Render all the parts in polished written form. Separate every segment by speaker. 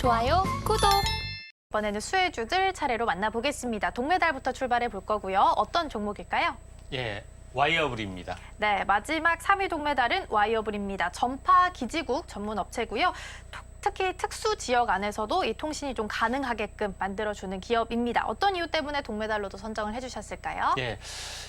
Speaker 1: 좋아요, 구독. 이번에는 수혜주들 차례로 만나보겠습니다. 동메달부터 출발해 볼 거고요. 어떤 종목일까요?
Speaker 2: 예, 와이어블입니다.
Speaker 1: 네, 마지막 3위 동메달은 와이어블입니다. 전파 기지국 전문 업체고요. 특히 특수 지역 안에서도 이 통신이 좀 가능하게끔 만들어주는 기업입니다. 어떤 이유 때문에 동메달로도 선정을 해주셨을까요?
Speaker 2: 예,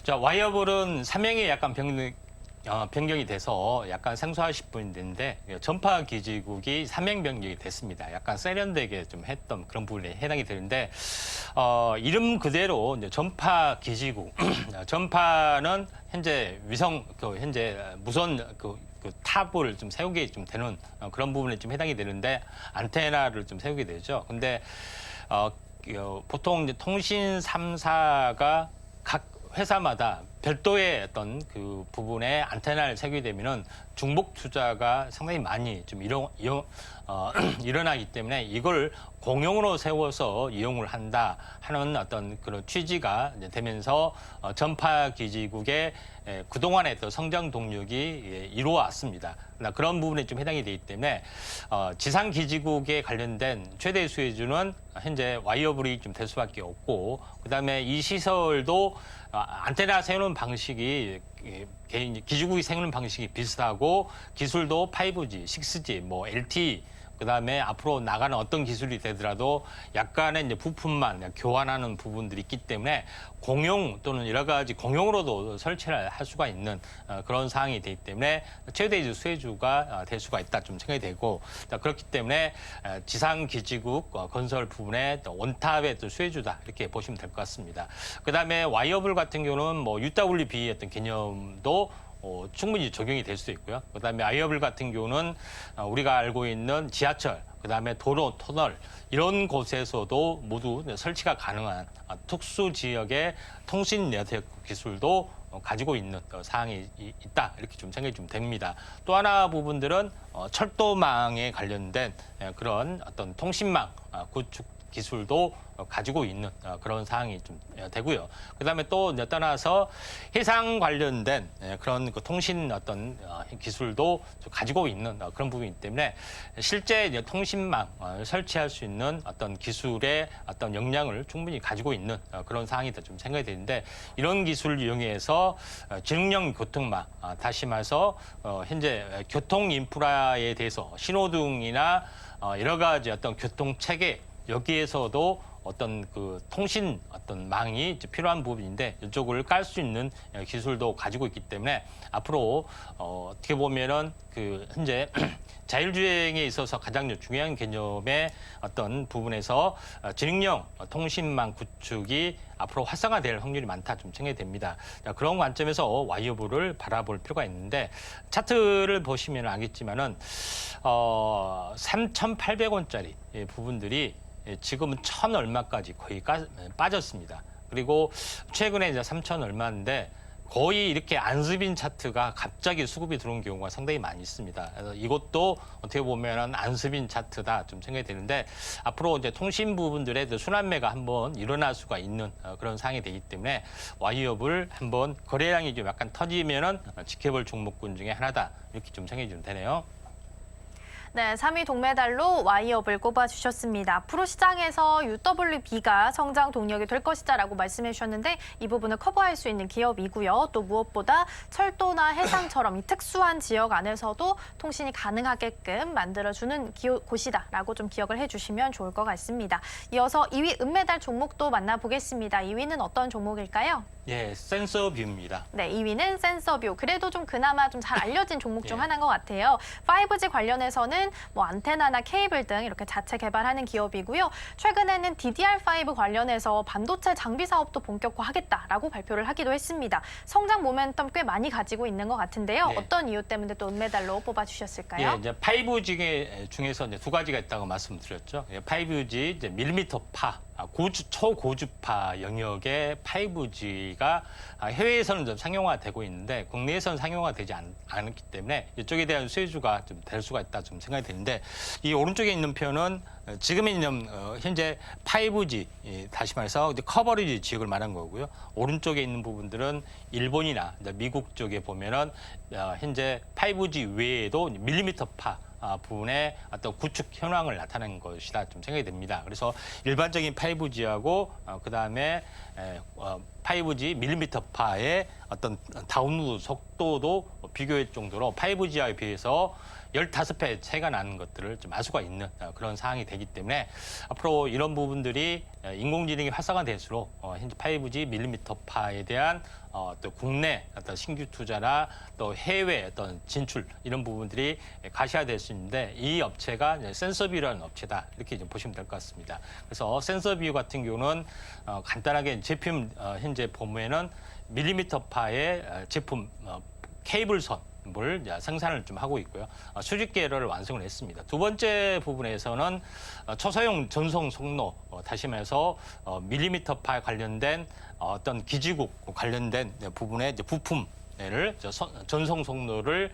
Speaker 2: 자 와이어블은 사명이 약간 변경이 돼서 약간 생소하실 분인데 전파 기지국이 사명 변경이 됐습니다. 약간 세련되게 좀 했던 그런 부분에 해당이 되는데 이름 그대로 이제 전파 기지국 전파는 현재 위성 현재 무선 탑을 좀 세우게 좀 되는 그런 부분에 좀 해당이 되는데 안테나를 좀 세우게 되죠. 근데 보통 이제 통신 3사가 각 회사마다 별도의 어떤 그 부분에 안테나를 세우게 되면은 중복 투자가 상당히 많이 좀 일어나기 때문에 이걸 공용으로 세워서 이용을 한다 하는 어떤 그런 취지가 이제 되면서 전파 기지국의 그동안의 또 성장 동력이 이루어왔습니다. 그런 부분에 좀 해당이 되기 때문에 지상 기지국에 관련된 최대 수혜주는 현재 와이어블이 좀 될 수밖에 없고, 그다음에 이 시설도 안테나 세우는 방식이 기지국이 세우는 방식이 비슷하고 기술도 5G, 6G, 뭐 LTE 그다음에 앞으로 나가는 어떤 기술이 되더라도 약간의 이제 부품만 교환하는 부분들이 있기 때문에 공용 또는 여러 가지 공용으로도 설치를 할 수가 있는 그런 상황이 되기 때문에 최대 수혜주가 될 수가 있다 좀 생각이 되고, 그렇기 때문에 지상 기지국 건설 부분에 원탑의 또 수혜주다 이렇게 보시면 될 것 같습니다. 그다음에 와이어블 같은 경우는 뭐 UWB 어떤 개념도 충분히 적용이 될 수 있고요. 그다음에 와이어블 같은 경우는 우리가 알고 있는 지하철, 그다음에 도로, 터널 이런 곳에서도 모두 설치가 가능한 특수 지역의 통신 네트워크 기술도 가지고 있는 사항이 있다 이렇게 좀 생각이 좀 됩니다. 또 하나 부분들은 철도망에 관련된 그런 어떤 통신망 구축 기술도 가지고 있는 그런 사항이 좀 되고요. 그다음에 또 떠나서 해상 관련된 그런 통신 어떤 기술도 가지고 있는 그런 부분이기 때문에 실제 이제 통신망 설치할 수 있는 어떤 기술의 어떤 역량을 충분히 가지고 있는 그런 사항이 좀 생각이 되는데, 이런 기술을 이용해서 지능형 교통망, 다시 말해서 현재 교통 인프라에 대해서 신호등이나 여러 가지 어떤 교통 체계 여기에서도 어떤 그 통신 어떤 망이 필요한 부분인데 이쪽을 깔 수 있는 기술도 가지고 있기 때문에 앞으로 어떻게 보면은 그 현재 자율주행에 있어서 가장 중요한 개념의 어떤 부분에서 지능형 통신망 구축이 앞으로 활성화될 확률이 많다 좀 생각이 됩니다. 그런 관점에서 와이어블을 바라볼 필요가 있는데, 차트를 보시면 알겠지만은 3,800원짜리 부분들이 지금은 1,000 얼마까지 거의 빠졌습니다. 그리고 최근에 이제 3,000 얼마인데 거의 이렇게 안습인 차트가 갑자기 수급이 들어온 경우가 상당히 많이 있습니다. 그래서 이것도 어떻게 보면은 안습인 차트다 좀 생각이 되는데, 앞으로 이제 통신 부분들의 순환매가 한번 일어날 수가 있는 그런 상황이 되기 때문에 와이어블 한번 거래량이 좀 약간 터지면은 지켜볼 종목군 중에 하나다 이렇게 좀 생각이 좀 되네요.
Speaker 1: 네, 3위 동메달로 와이어블 꼽아주셨습니다. 앞으로 시장에서 UWB가 성장 동력이 될 것이다라고 말씀해 주셨는데, 이 부분을 커버할 수 있는 기업이고요. 또 무엇보다 철도나 해상처럼 이 특수한 지역 안에서도 통신이 가능하게끔 만들어주는 곳이다라고 좀 기억을 해주시면 좋을 것 같습니다. 이어서 2위 은메달 종목도 만나보겠습니다. 2위는 어떤 종목일까요?
Speaker 2: 예, 센서뷰입니다.
Speaker 1: 네, 2위는 센서뷰. 그래도 좀 그나마 좀 잘 알려진 종목 중 하나인 것 같아요. 5G 관련해서는 뭐 안테나나 케이블 등 이렇게 자체 개발하는 기업이고요. 최근에는 DDR5 관련해서 반도체 장비 사업도 본격화하겠다라고 발표를 하기도 했습니다. 성장 모멘텀 꽤 많이 가지고 있는 것 같은데요.
Speaker 2: 네.
Speaker 1: 어떤 이유 때문에 또 은메달로 뽑아주셨을까요?
Speaker 2: 예, 이제 5G 중에서 이제 두 가지가 있다고 말씀드렸죠. 5G 이제 밀리미터파, 초고주파 영역의 5G가 해외에서는 좀 상용화되고 있는데 국내에서는 상용화되지 않았기 때문에 이쪽에 대한 수혜주가 좀 될 수가 있다 좀 생각이 드는데, 이 오른쪽에 있는 표는 지금은 현재 5G, 다시 말해서 이제 커버리지 지역을 말한 거고요. 오른쪽에 있는 부분들은 일본이나 미국 쪽에 보면은 현재 5G 외에도 밀리미터파 부분의 어떤 구축 현황을 나타낸 것이다 좀 생각이 됩니다. 그래서 일반적인 5G하고 그다음에 5G 밀리미터파의 어떤 다운로드 속도도 비교할 정도로 5G에 비해서 15배 차이가 나는 것들을 좀 알 수가 있는 그런 상황이 되기 때문에 앞으로 이런 부분들이 인공지능이 활성화될수록 현재 5G 밀리미터파에 대한 또 국내 어떤 신규 투자나 또 해외 어떤 진출 이런 부분들이 가시화될 수 있는데 이 업체가 센서뷰라는 업체다 이렇게 좀 보시면 될 것 같습니다. 그래서 센서뷰 같은 경우는 간단하게 제품 현재 보면은 밀리미터파의 제품 케이블선 을 생산을 좀 하고 있고요. 수직 계열을 완성을 했습니다. 두 번째 부분에서는 초소형 전송 속로, 다시 말해서 밀리미터파에 관련된 어떤 기지국 관련된 부분의 이제 부품을 전송 속로를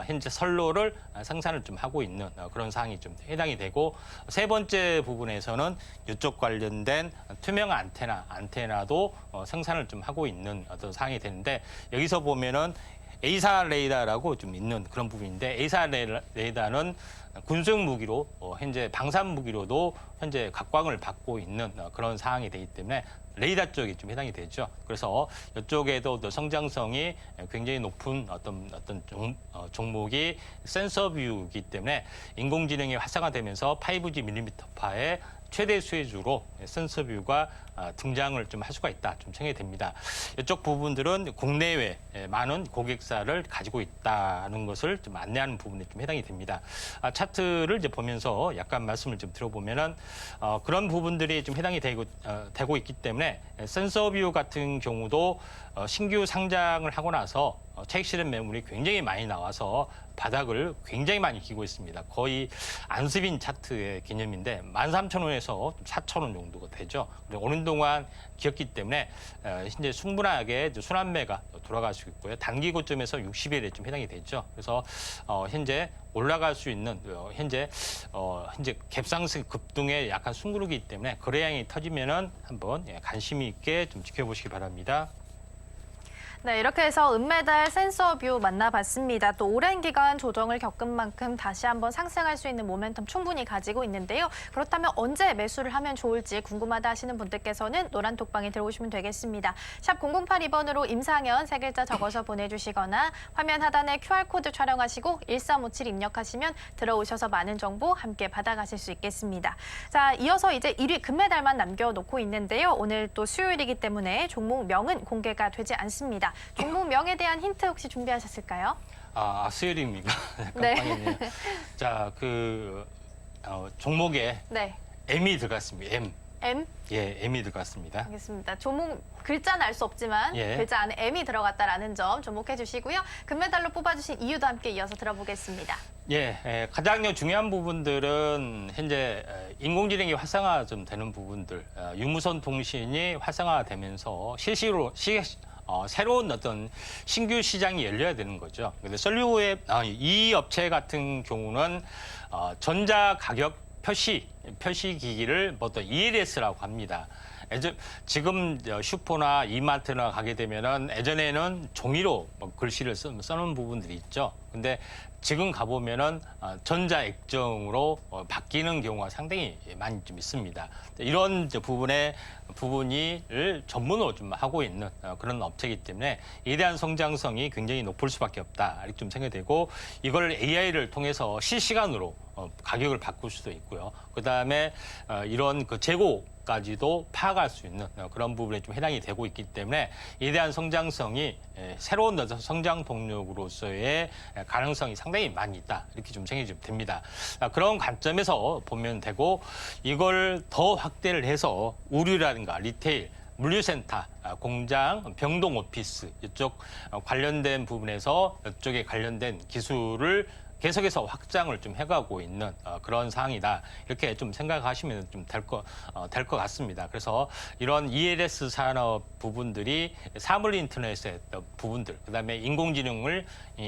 Speaker 2: 현재 선로를 생산을 좀 하고 있는 그런 사항이 좀 해당이 되고 세 번째 부분에서는 이쪽 관련된 투명 안테나도 생산을 좀 하고 있는 어떤 사항이 되는데 여기서 보면은 A사 레이더라고 좀 있는 그런 부분인데 A사 레이더는 군수용 무기로 현재 방산 무기로도 현재 각광을 받고 있는 그런 상황이 되기 때문에 레이더 쪽이 좀 해당이 되죠. 그래서 이쪽에도 또 성장성이 굉장히 높은 어떤 종목이 센서뷰이기 때문에 인공지능이 활성화되면서 5G 밀리미터파의 최대 수혜주로 센서뷰가 등장을 좀 할 수가 있다 좀 생각이 됩니다. 이쪽 부분들은 국내외 많은 고객사를 가지고 있다는 것을 좀 안내하는 부분에 좀 해당이 됩니다. 차트를 이제 보면서 약간 말씀을 좀 들어보면은 그런 부분들이 좀 해당이 되고 있기 때문에 센서뷰 같은 경우도 신규 상장을 하고 나서 차익 실현 매물이 굉장히 많이 나와서 바닥을 굉장히 많이 기고 있습니다. 거의 안습인 차트의 개념인데 13,000원에서 4,000원 정도가 되죠. 오는 동안 기었기 때문에 현재 충분하게 순환매가 돌아갈 수 있고요. 단기 고점에서 60일에 좀 해당이 되죠. 그래서 현재 올라갈 수 있는 현재 갭상승 급등에 약간 숨구르기 때문에 거래량이 터지면은 한번 관심이 있게 좀 지켜보시기 바랍니다.
Speaker 1: 네, 이렇게 해서 은메달 센서뷰 만나봤습니다. 또 오랜 기간 조정을 겪은 만큼 다시 한번 상승할 수 있는 모멘텀 충분히 가지고 있는데요. 그렇다면 언제 매수를 하면 좋을지 궁금하다 하시는 분들께서는 노란 톡방에 들어오시면 되겠습니다. 샵 0082번으로 임상현 3글자 적어서 보내주시거나 화면 하단에 QR코드 촬영하시고 1357 입력하시면 들어오셔서 많은 정보 함께 받아가실 수 있겠습니다. 자, 이어서 이제 1위 금메달만 남겨놓고 있는데요. 오늘 또 수요일이기 때문에 종목명은 공개가 되지 않습니다. 종목명에 대한 힌트 혹시 준비하셨을까요?
Speaker 2: 수요일입니까?
Speaker 1: 네.
Speaker 2: 깜빡이네요. 자, 종목에
Speaker 1: 네.
Speaker 2: M이 들어갔습니다. M.
Speaker 1: M?
Speaker 2: 예, M이 들어갔습니다.
Speaker 1: 알겠습니다. 종목 글자는 알 수 없지만
Speaker 2: 예.
Speaker 1: 글자 안에 M이 들어갔다라는 점 주목해 주시고요. 금메달로 뽑아주신 이유도 함께 이어서 들어보겠습니다.
Speaker 2: 예, 가장 중요한 부분들은 현재 인공지능이 활성화 좀 되는 부분들, 유무선 통신이 활성화되면서 실시로 새로운 어떤 신규 시장이 열려야 되는 거죠. 근데 솔리오의 이 업체 같은 경우는 전자 가격 표시 기기를 보통 ELS라고 합니다. 지금 슈퍼나 이마트나 가게 되면은 예전에는 종이로 글씨를 써놓은 부분들이 있죠. 근데 지금 가보면은 전자 액정으로 바뀌는 경우가 상당히 많이 좀 있습니다. 이런 부분을 전문으로 좀 하고 있는 그런 업체이기 때문에 이에 대한 성장성이 굉장히 높을 수밖에 없다. 이렇게 좀 생각되고 이걸 AI를 통해서 실시간으로 가격을 바꿀 수도 있고요. 그 다음에 이런 재고까지도 파악할 수 있는 그런 부분에 좀 해당이 되고 있기 때문에 이에 대한 성장성이 새로운 성장 동력으로서의 가능성이 상당히 많이 있다. 이렇게 좀 생각이 좀 됩니다. 그런 관점에서 보면 되고 이걸 더 확대를 해서 우류라든가 리테일, 물류센터, 공장, 병동 오피스 이쪽 관련된 부분에서 이쪽에 관련된 기술을 계속해서 확장을 좀 해가고 있는 그런 상황이다. 이렇게 좀 생각하시면 좀 될 것 같습니다. 그래서 이런 ELS 산업 부분들이 사물 인터넷의 어떤 부분들, 그다음에 인공지능을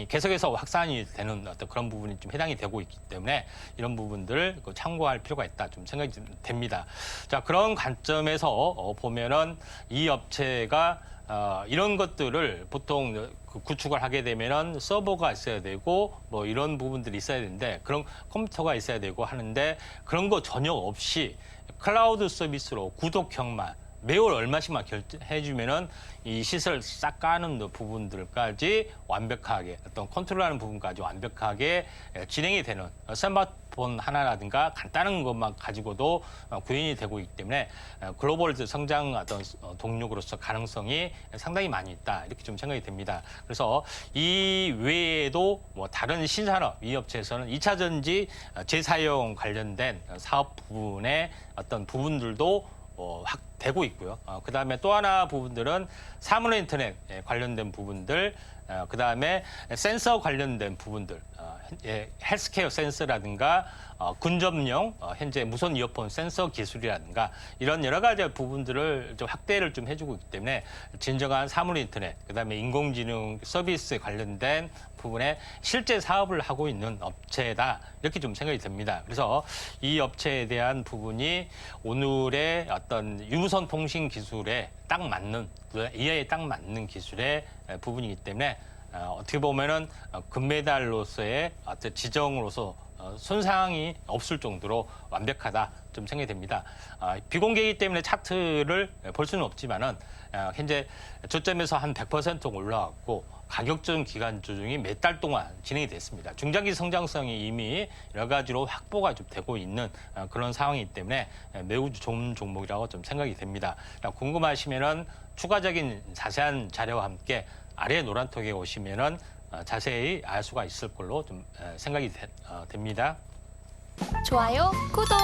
Speaker 2: 계속해서 확산이 되는 어떤 그런 부분이 좀 해당이 되고 있기 때문에 이런 부분들을 참고할 필요가 있다. 좀 생각이 됩니다. 자, 그런 관점에서 보면은 이 업체가 이런 것들을 보통 구축을 하게 되면은 서버가 있어야 되고 뭐 이런 부분들이 있어야 되는데 그런 컴퓨터가 있어야 되고 하는데 그런 거 전혀 없이 클라우드 서비스로 구독형만 매월 얼마씩만 결제해주면은 이 시설 싹 까는 부분들까지 완벽하게 어떤 컨트롤하는 부분까지 완벽하게 진행이 되는 스마트폰 하나라든가 간단한 것만 가지고도 구현이 되고 있기 때문에 글로벌 성장 어떤 동력으로서 가능성이 상당히 많이 있다 이렇게 좀 생각이 됩니다. 그래서 이 외에도 뭐 다른 신산업 이 업체에서는 2차 전지 재사용 관련된 사업 부분의 어떤 부분들도 되고 있고요. 그다음에 또 하나 부분들은 사물 인터넷 관련된 부분들, 그다음에 센서 관련된 부분들, 헬스케어 센서라든가 군접용 현재 무선 이어폰 센서 기술이라든가 이런 여러 가지 부분들을 좀 확대를 좀 해주고 있기 때문에 진정한 사물 인터넷, 그다음에 인공지능 서비스에 관련된 부분에 실제 사업을 하고 있는 업체다 이렇게 좀 생각이 듭니다. 그래서 이 업체에 대한 부분이 오늘의 어떤 유무선 통신 기술에 딱 맞는 AI에 딱 맞는 기술의 부분이기 때문에 어떻게 보면은 금메달로서의 어떤 지정으로서 손상이 없을 정도로 완벽하다 좀 생각이 됩니다. 비공개이기 때문에 차트를 볼 수는 없지만은 현재 저점에서 한 100% 올라왔고 가격적 기간 조정이 몇 달 동안 진행이 됐습니다. 중장기 성장성이 이미 여러 가지로 확보가 좀 되고 있는 그런 상황이기 때문에 매우 좋은 종목이라고 좀 생각이 됩니다. 궁금하시면은 추가적인 자세한 자료와 함께 아래 노란톡에 오시면은 자세히 알 수가 있을 걸로 좀 생각이 됩니다.
Speaker 3: 좋아요, 구독!